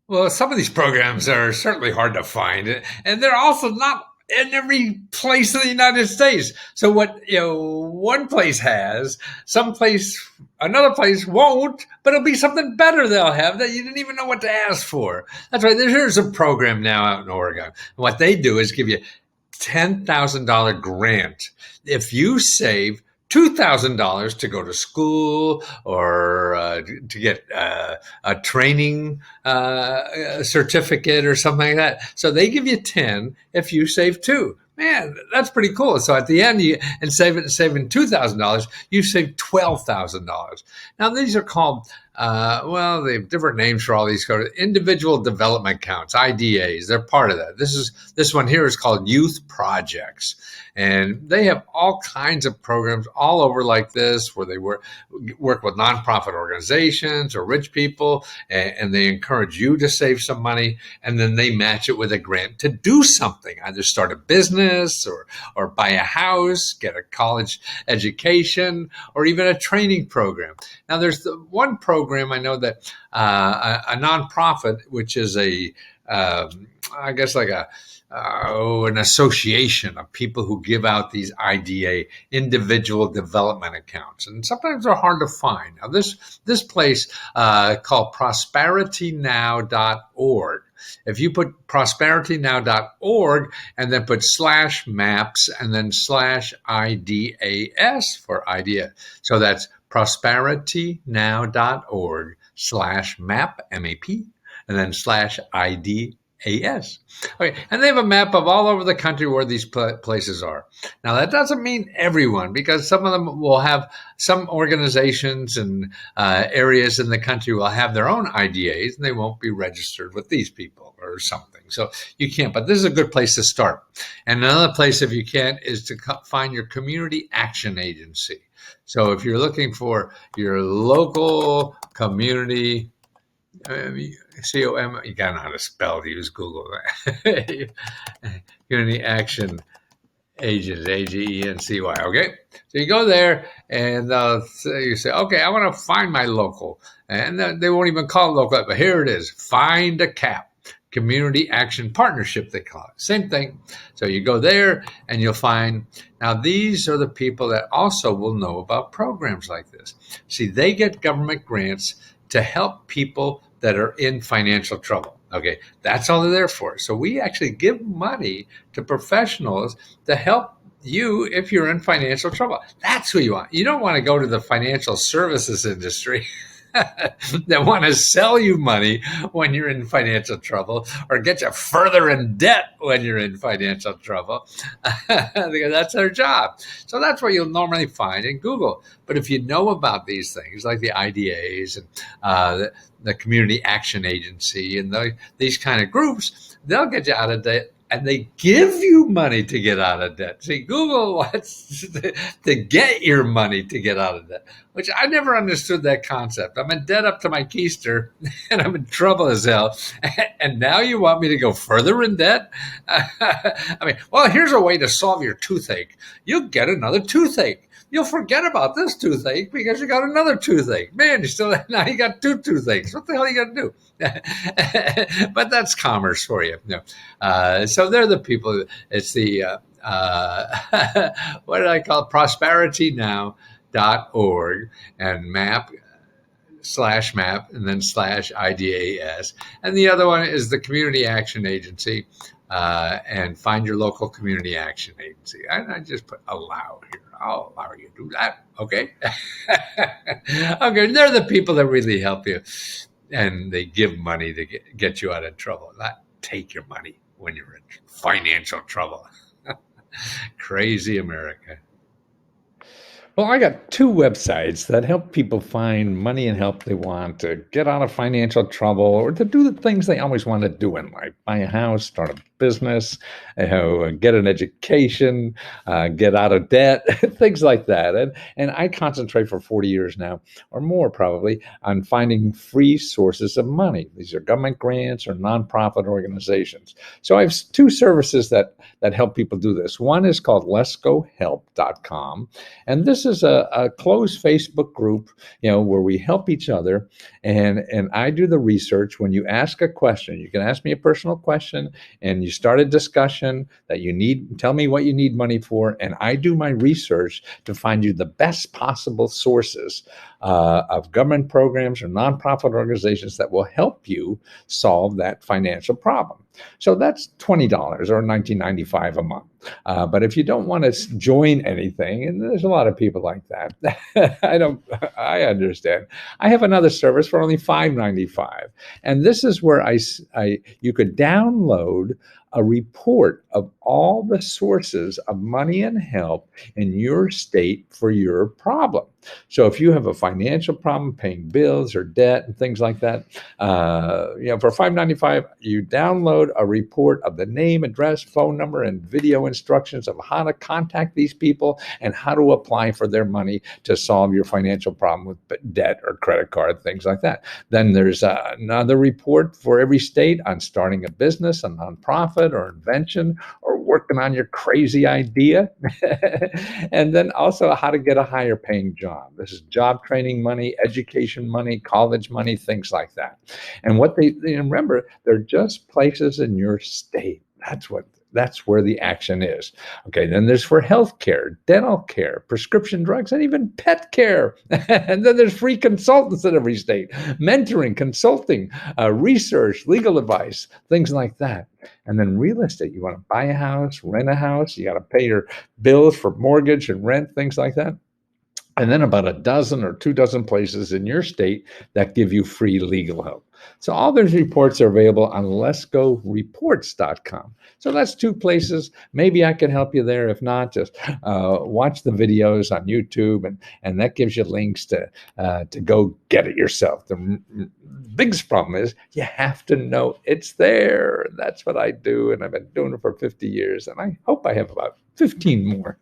Well, some of these programs are certainly hard to find, and they're also not in every place in the United States. So what one place has, some place, another place won't, but it'll be something better they'll have that you didn't even know what to ask for. That's right. Here's a program now out in Oregon. What they do is give you $10,000 grant if you save $2,000 to go to school or to get a training certificate or something like that. So they give you 10 if you save two. Man, that's pretty cool. So at the end, saving $2,000, you save $12,000. Now these are called well, they have different names for all these codes. Individual development accounts, IDAs. They're part of that. This one here is called Youth Projects, and they have all kinds of programs all over like this, where they work with nonprofit organizations or rich people, and they encourage you to save some money, and then they match it with a grant to do something, either start a business or buy a house, get a college education, or even a training program. Now, there's the one program I know that a nonprofit, which is I guess like an association of people who give out these IDA, individual development accounts, and sometimes they're hard to find. Now, this place called prosperitynow.org. If you put prosperitynow.org and then put /maps and then /IDAS for idea. So that's prosperitynow.org /map, M-A-P, and then /IDAS. Okay, and they have a map of all over the country where these places are. Now, that doesn't mean everyone, because some of them will have, some organizations and areas in the country will have their own IDAs, and they won't be registered with these people or something. So you can't, but this is a good place to start. And another place, if you can't, is to find your community action agency. So if you're looking for your local community, COM, you gotta know how to spell, use Google. Community Action Agent, AGENCY. Okay, so you go there and you say, okay, I want to find my local, and they won't even call it local, but here it is: Find a CAP. Community Action Partnership, they call it. Same thing. So you go there and you'll find, now these are the people that also will know about programs like this. See, they get government grants to help people that are in financial trouble. Okay, that's all they're there for. So we actually give money to professionals to help you if you're in financial trouble. That's who you want. You don't want to go to the financial services industry that want to sell you money when you're in financial trouble, or get you further in debt when you're in financial trouble, because that's their job. So that's what you'll normally find in Google. But if you know about these things like the IDAs and the Community Action Agency and these kind of groups, they'll get you out of debt. And they give you money to get out of debt. See, Google wants to get your money to get out of debt, which I never understood that concept. I'm in debt up to my keister, and I'm in trouble as hell. And now you want me to go further in debt? I mean, well, here's a way to solve your toothache. You'll get another toothache. You'll forget about this toothache because you got another toothache. Man, now you got two toothaches. What the hell are you going to do? But that's commerce for you. So they're the people. It's the what did I call it? ProsperityNow.org and map /map and then /IDAS. And the other one is the Community Action Agency, and find your local community action agency. I just put allow here. I'll allow you to do that. Okay. Okay. They're the people that really help you, and they give money to get you out of trouble, not take your money when you're in financial trouble. Crazy America. Well, I got two websites that help people find money and help they want to get out of financial trouble or to do the things they always want to do in life: buy a house, start a business, get an education, get out of debt, things like that. And I concentrate for 40 years now, or more probably, on finding free sources of money. These are government grants or nonprofit organizations. So I have two services that help people do this. One is called letsgohelp.com. And this is a closed Facebook group, where we help each other. And I do the research. When you ask a question, you can ask me a personal question, and you start a discussion that tell me what you need money for. And I do my research to find you the best possible sources of government programs or nonprofit organizations that will help you solve that financial problem. So that's $20 or $19.95 a month. But if you don't want to join anything, and there's a lot of people like that, I understand. I have another service for only $5.95, and this is where you could download a report of all the sources of money and help in your state for your problem. So if you have a financial problem, paying bills or debt and things like that, for $5.95, you download a report of the name, address, phone number, and video instructions of how to contact these people and how to apply for their money to solve your financial problem with debt or credit card, things like that. Then there's another report for every state on starting a business, a nonprofit, or invention, or working on your crazy idea. And then also how to get a higher paying job. This is job training money, education money, college money, things like that. And remember, they're just places in your state. That's where the action is. Okay, then there's for healthcare, dental care, prescription drugs, and even pet care. And then there's free consultants in every state, mentoring, consulting, research, legal advice, things like that. And then real estate, you want to buy a house, rent a house, you got to pay your bills for mortgage and rent, things like that. And then about a dozen or 24 places in your state that give you free legal help. So all those reports are available on letsgoreports.com. So that's two places. Maybe I can help you there. If not, just watch the videos on YouTube, and that gives you links to go get it yourself. The biggest problem is you have to know it's there. That's what I do, and I've been doing it for 50 years, and I hope I have about 15 more.